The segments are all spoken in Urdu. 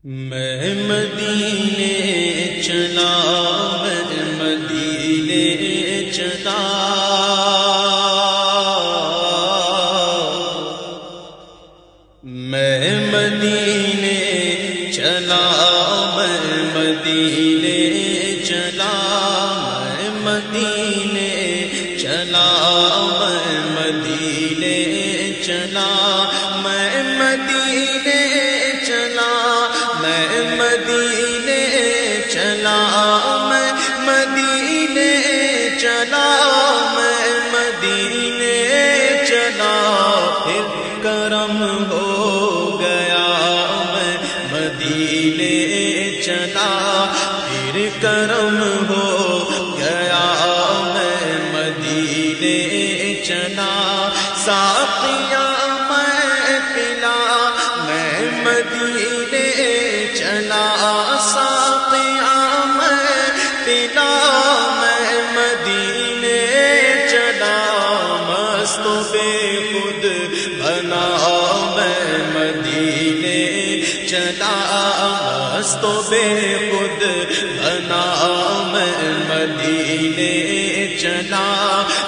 میں مدینے چلا، میں مدینے چلا، میں مدینے چلا، میں مدینے چلا، میں مدینے چلا، میں مدینے چلا، میں مدینے چلا، میں مدینے چلا، میں مدینے چلا، میں مدینے چلا، پھر کرم ہو گیا، میں مدینے چلا، پھر کرم ہو گیا، میں مدینے چلا، ساقیاں میں پلا، میں مدینے چلا، ساقیاں میں پلا، میں مدینے چلا، مست و بے خود بنا، میں مدینے چلا، مست و بے خود بنا، میں مدینے چلا،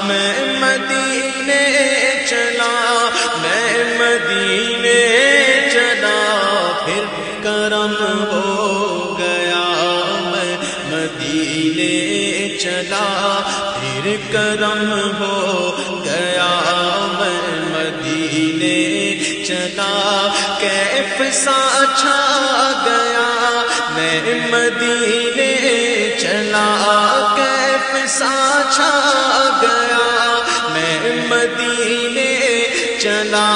میں مدینے چلا، میں مدینے چلا، پھر کرم ہو گیا، میں مدینے چلا، پھر کرم ہو گیا، میں مدینے چلا، کیف سا چھا گیا، میں مدینے چلا، کیف سا چھا گیا، میں مدینے چلا،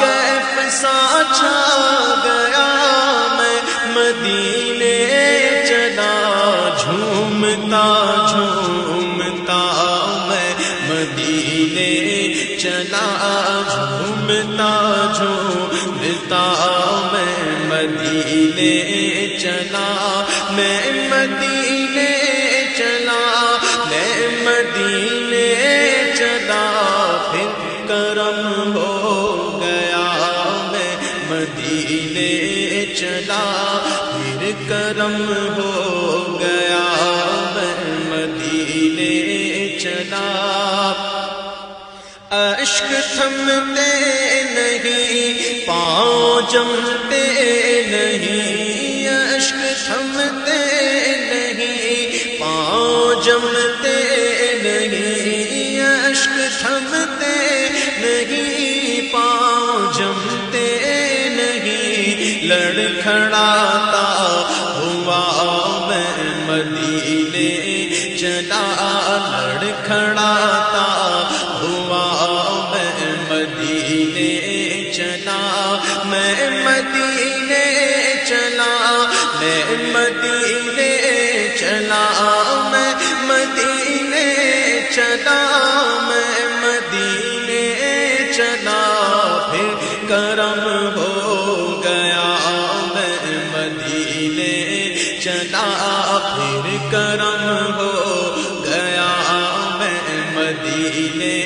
کیف سا چھا گیا، میں مدینے چلا، جھومتا جھومتا میں مدینے چلا، جھومتا جھومتا میں مدینے چلا، میں مدینے چلا، میں مدینے چلا، پھر کرم ہو گیا، میں مدینے چلا، پھر کرم ہو گیا، میں مدینے چلا، اشک تھمتے نہیں، پاؤں جمتے نہیں، اشک تھمتے نہیں، پاؤں جمتے نہیں، اشک تھمتے نہیں، پاؤں جمتے نہیں، لڑکھڑاتا ہوا میں مدینے چلا، لڑکھڑاتا ہوا میں مدینے چلا، میں مدینے چلا، میں مدینے چلا، میں مدینے چلا، میں مدینے چلا، پھر کرم ہو گیا، میں مدینے چلا، پھر کرم ہو گیا، میں مدینے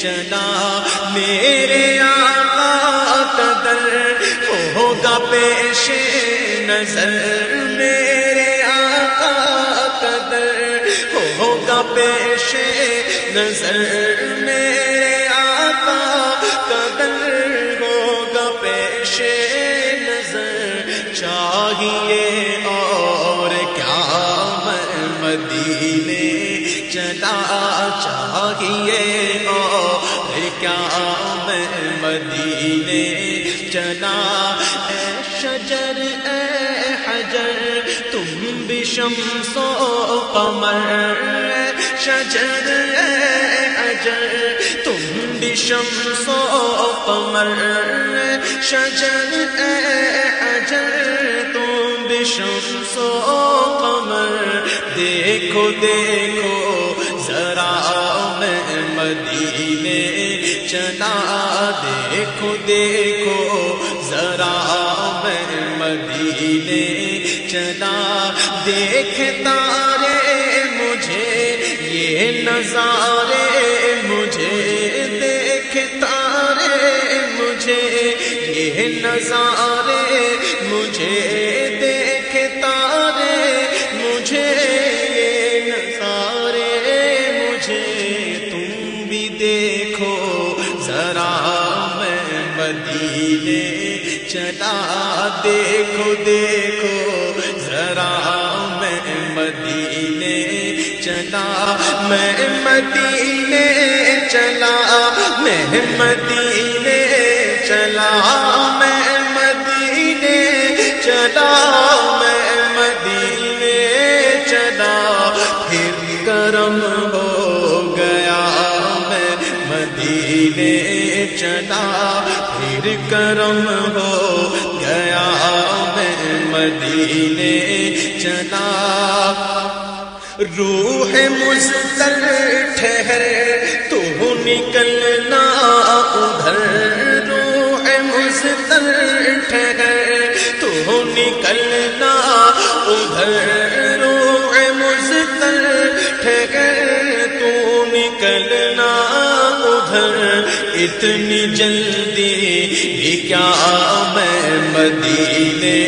چلا، میرے آقا کا در ہوگا پیش نظر، میرے آقا کا در ہوگا پیش نظر، میرے آقا کا در ہوگا پیش نظر، چاہیے اور کیا میں مدینے چلا، چاہیے اور کیا میں مدینے چلا، اے شجر اے حجر تم بھی شمس و قمر، اے شجر اے حجر تم بھی شمس و قمر، اے شجر اے حجر تم بھی شمس و قمر، دیکھو دیکھو ذرا میں مدینے چلا، دیکھو دیکھو ذرا میں مدینے چلا، دیکھ تارے مجھے یہ نظارے مجھے، دیکھ تارے مجھے یہ نظارے مجھے دیکھو دیکھو ذرا میں مدینے چلا، میں مدینے چلا، میں مدینے چلا، میں مدینے چلا، میں مدینے چلا، پھر کرم ہو گیا میں مدینے چلا، پھر کرم ہو گیا میں مدینے چلا۔ روح مزدل ٹھہر تو نکلنا ادھر، روح مزدل ٹھہر تو نکلنا ادھر، روح مزدل ٹھہر تو نکلنا ادھر، اتنی جلدی بھی کیا میں مدینے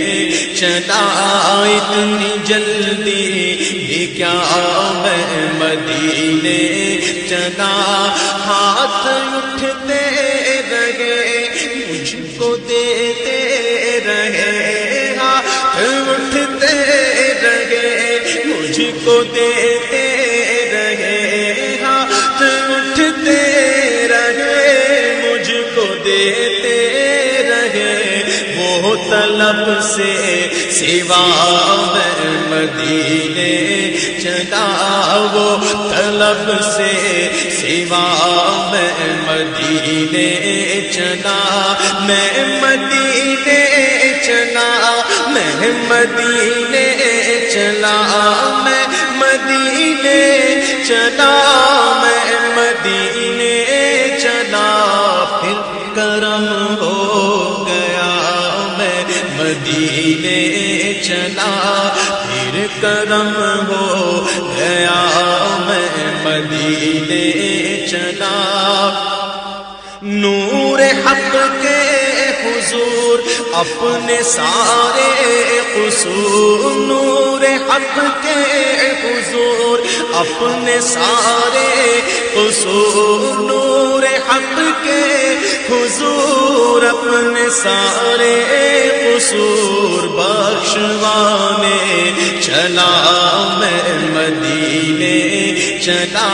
چلا، اتنی جلدی بھی کیا میں مدینے چلا۔ ہاتھ اٹھتے رہے مجھ کو دیتے رہے، ہاتھ اٹھتے رہے مجھ کو دیتے رہے، ہاتھ اٹھتے رہے مجھ کو دیتے رہے، وہ طلب سے سوا میں مدینے چلا، وہ طلب سے سوا میں مدینے چلا، میں مدینے چلا، میں مدینے چلا، میں مدینے چلا، میں مدینے چلا، پھر کرم ہو گیا میں مدینے چلا، پھر کرم ہو گیا میں مدینے چلا۔ نور حق کے حضور اپنے سارے قصور، نور حق کے حضور اپنے سارے قصور، نور حق کے حضور اپنے سارے قصور بخشوانے چلا میں مدینے چلا،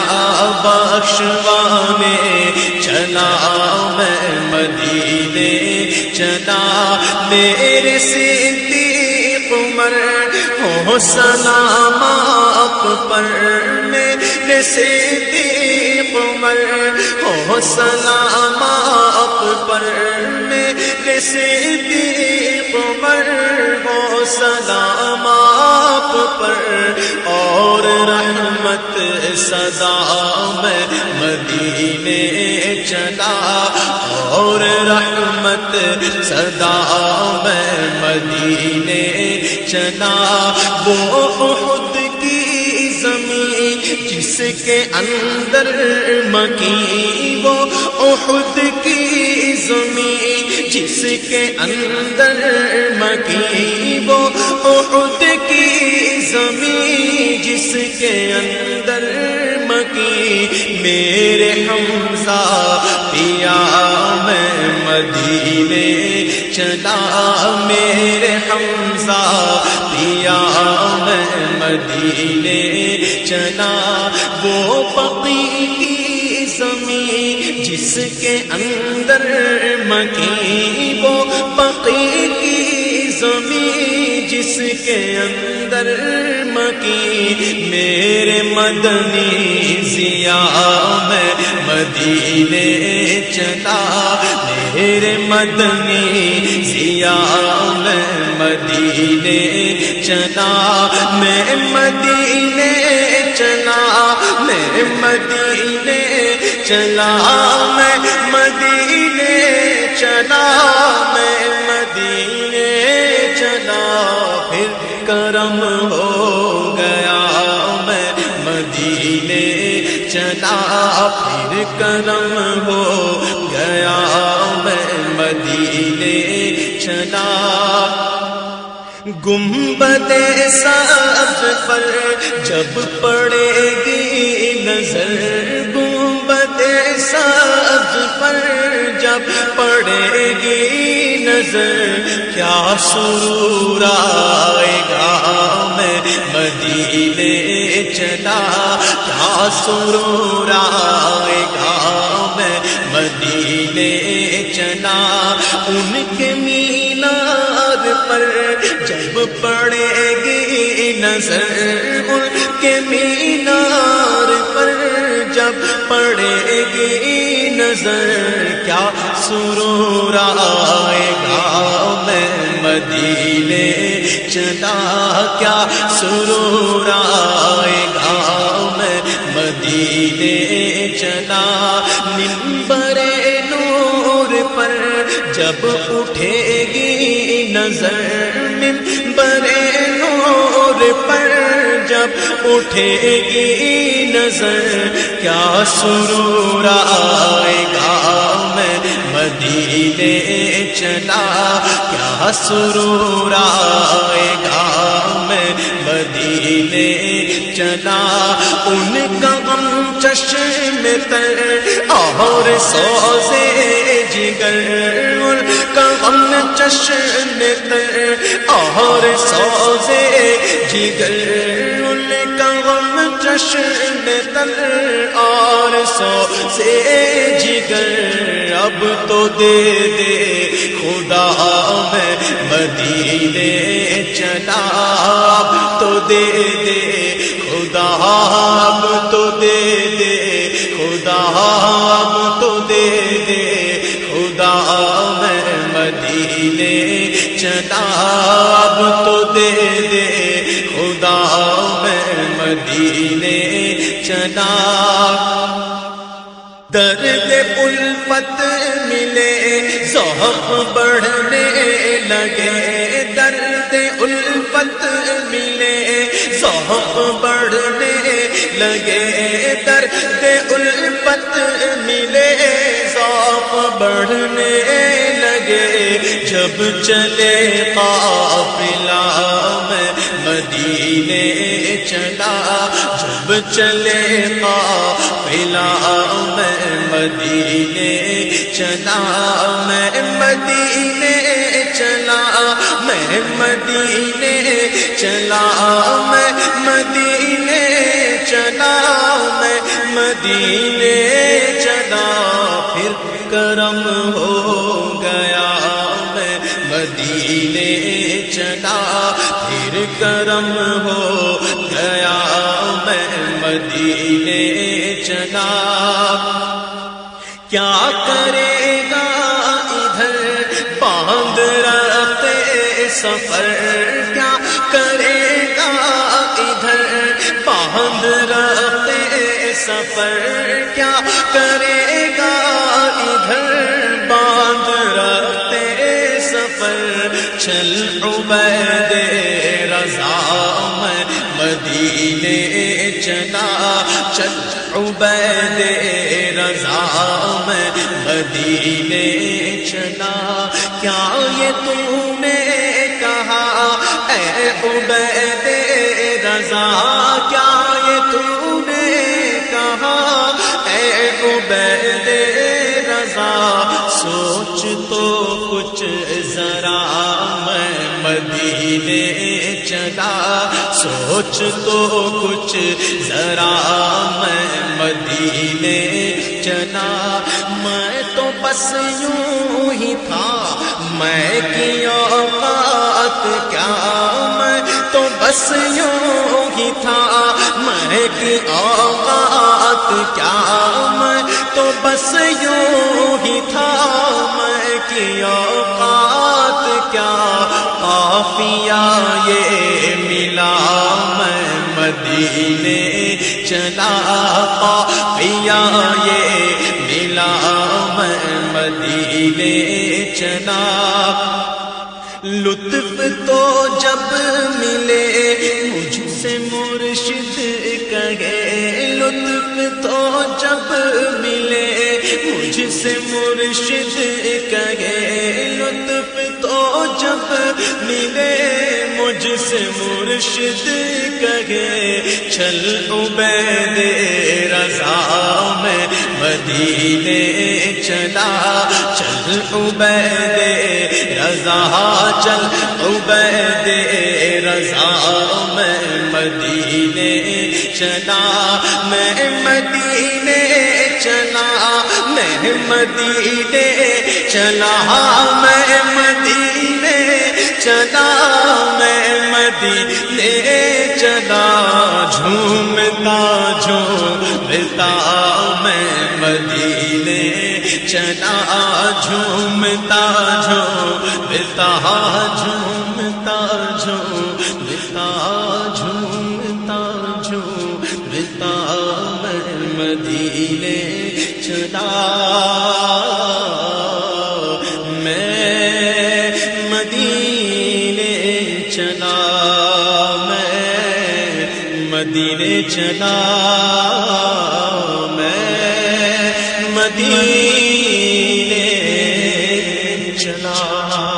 بخشوانے چلا میں مدینے چلا۔ میرے صدیق عمر ہو سلام آپ پر، میرے صدیق عمر ہو سلام آپ پر، میرے صدیق عمر ہو سلام آپ پر، اور رحمت صدا میں مدینے چلا، اور رحمت صدا میں مدینے چلا۔ وہ احد کی زمین جس کے اندر مکین، وہ احد کی زمین جس کے اندر مکین، وہ احد کی زمین جس کے اندر مکین، میرے حمزہ پیا میں مدینے چلا، میرے حمزہ پیا میں مدینے چلا۔ وہ بقی کی زمین جس کے اندر مکین، وہ بقی کی زمین جس کے اندر مکین، میرے مدنی ضیا میں مدینے چلا، میرے مدنی ضیا میں مدینے چلا، میں مدینے چلا، میں مدینے چلا، میں مدینے چلا، میں مدینے چلا، پھر کرم ہو گیا میں مدینے چلا، پھر کرم ہو گیا میں مدینے چلا۔ گنبد سبز پر جب پڑے گی نظر، گنبد سبز پر جب پڑے گی نظر کیا سرور آئے گا میں مدینے چلا کیا سرور آئے گا میں مدینے چلا ان کے مینار پر جب پڑے گی نظر ان کے مینار پر جب پڑے گی نظر کیا سرور آئے گا میں مدینے چلا کیا سرور آئے گا میں مدینے چلا منبر نور پر جب اٹھے گی نظر منبر نور پر جب اٹھے گی نظر کیا سرور آئے گا میں مدینے چلا کیا سرور آئے گا میں مدینے چلا ان کا غم چشم تر اور سوزے جگر ان کا غم چشم تر اور سوزے جگر ان کا غم چشم تر اور سوزے جگر اب تو دے دے خدا میں مدینے چلا اب تو دے دے خدا اب تو دے دے خدا اب تو دے دے خدا میں مدینے چلا اب تو دے دے خدا میں مدینے چلا درد الفت ملے ذوق بڑھنے لگے درد الفت ملے ذوق بڑھنے لگے درد الفت ملے ذوق بڑھنے لگے جب چلے قافلہ میں مدینے چلا جب چلے قافلہ میں مدینے چلا میں مدینے چلا میں مدینے چلا میں مدینے چلا میں مدینے چلا پھر کرم ہو گیا میں مدینے چلا پھر کرم ہو گیا میں مدینے چلا کیا کرے گا ادھر باندھ رکھتے سفر کیا کرے گا ادھر باندھ رکھتے سفر کیا کرے گا ادھر باندھ رکھتے سفر چل عبید رضا میں مدینے چلا چل عبید رضا میں مدینے چلا کیا یہ تم نے کہا اے عبید رضا کیا یہ تم نے کہا اے عبید رضا سوچ تو کچھ ذرا میں مدینے چلا سوچ تو کچھ ذرا میں مدینے چلا میں تو بس یوں ہی تھا میں کی اوقات کیا میں تو بس یوں ہی تھا میں کی اوقات کیا میں تو بس یوں ہی تھا میں کی اوقات کیا قافیہ یہ ملا میں مدینے چلا قافیہ یہ ملا میں مدینے چلا لطف تو جب ملے مجھ سے مرشد کہے لطف تو جب ملے مجھ سے مرشد کہے لطف تو جب ملے مجھ سے مرشد کہے چل عبید رضا میں مدینے چلا چل عبید رضا چل عبید رضا میں مدینے چلا میں مدینے چلا میں مدینے چلا میں مدینے چلا میں مدینے چلا جھومتا جھومتا میں مدینے چلا جھومتا جھومتا جھومتا جھومتا جھومتا جھومتا میں مدینے چلا میں مدینے چلا میں مدینے چلا میں مدینے چلا